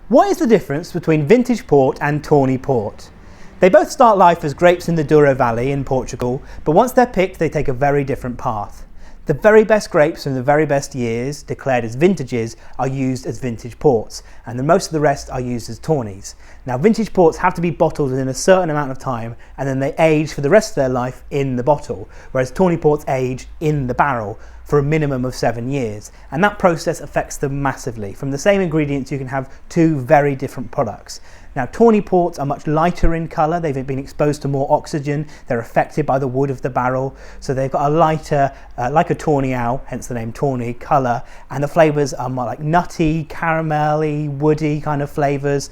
What is the difference between vintage port and tawny port? They both start life as grapes in the Douro Valley in Portugal, but once they're picked they take a very different path. The very best grapes from the very best years, declared as vintages, are used as vintage ports, and most of the rest are used as tawnies. Now, vintage ports have to be bottled within a certain amount of time, and then they age for the rest of their life in the bottle, whereas tawny ports age in the barrel for a minimum of 7 years, and that process affects them massively. From the same ingredients you can have two very different products. Now, tawny ports are much lighter in colour, they've been exposed to more oxygen, they're affected by the wood of the barrel, so they've got a lighter, like a tawny owl, hence the name tawny, colour, and the flavours are more like nutty, caramelly, woody kind of flavours.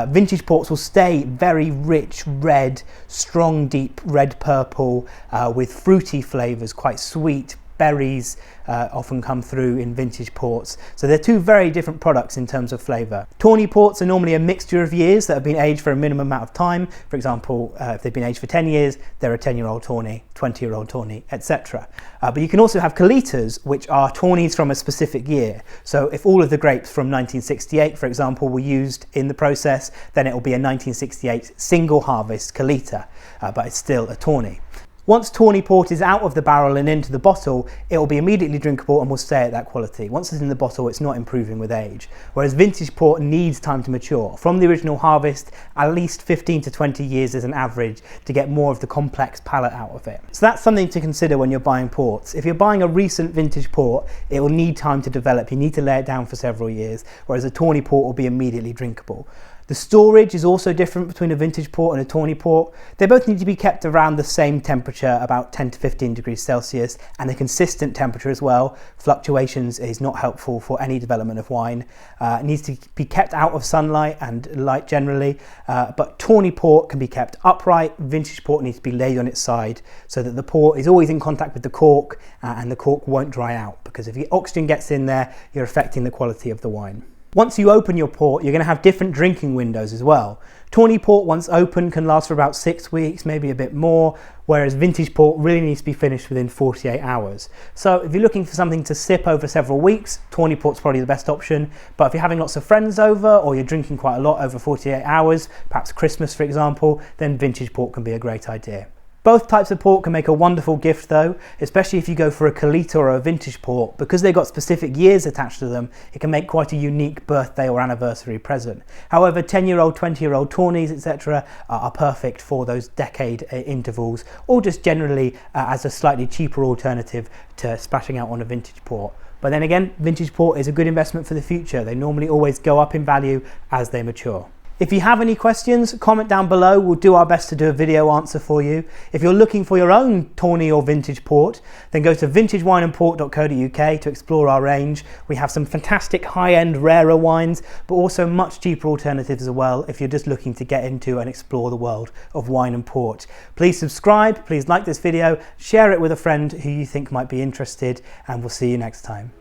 Vintage ports will stay very rich red, strong deep red purple with fruity flavours, quite sweet. Berries often come through in vintage ports, so they're two very different products in terms of flavour. Tawny ports are normally a mixture of years that have been aged for a minimum amount of time. For example, if they've been aged for 10 years, they're a 10-year-old tawny, 20-year-old tawny, etc. But you can also have Colheitas, which are tawnies from a specific year. So if all of the grapes from 1968, for example, were used in the process, then it will be a 1968 single harvest Colheita, but it's still a tawny. Once tawny port is out of the barrel and into the bottle, it will be immediately drinkable and will stay at that quality. Once it's in the bottle, it's not improving with age. Whereas vintage port needs time to mature. From the original harvest, at least 15 to 20 years is an average to get more of the complex palate out of it. So that's something to consider when you're buying ports. If you're buying a recent vintage port, it will need time to develop. You need to lay it down for several years, whereas a tawny port will be immediately drinkable. The storage is also different between a vintage port and a tawny port. They both need to be kept around the same temperature, about 10 to 15 degrees Celsius, and a consistent temperature as well. Fluctuations is not helpful for any development of wine. It needs to be kept out of sunlight and light generally, but tawny port can be kept upright. Vintage port needs to be laid on its side so that the port is always in contact with the cork and the cork won't dry out, because if the oxygen gets in there, you're affecting the quality of the wine. Once you open your port, you're going to have different drinking windows as well. Tawny port, once open, can last for about 6 weeks, maybe a bit more, whereas vintage port really needs to be finished within 48 hours. So if you're looking for something to sip over several weeks, tawny port's probably the best option. But if you're having lots of friends over, or you're drinking quite a lot over 48 hours, perhaps Christmas for example, then vintage port can be a great idea. Both types of port can make a wonderful gift though, especially if you go for a Colheita or a vintage port. Because they've got specific years attached to them, it can make quite a unique birthday or anniversary present. However, 10-year-old, 20-year-old tawnies, etc. are perfect for those decade intervals, or just generally as a slightly cheaper alternative to splashing out on a vintage port. But then again, vintage port is a good investment for the future. They normally always go up in value as they mature. If you have any questions, comment down below. We'll do our best to do a video answer for you. If you're looking for your own tawny or vintage port, then go to vintagewineandport.co.uk to explore our range. We have some fantastic high-end, rarer wines, but also much cheaper alternatives as well if you're just looking to get into and explore the world of wine and port. Please subscribe, please like this video, share it with a friend who you think might be interested, and we'll see you next time.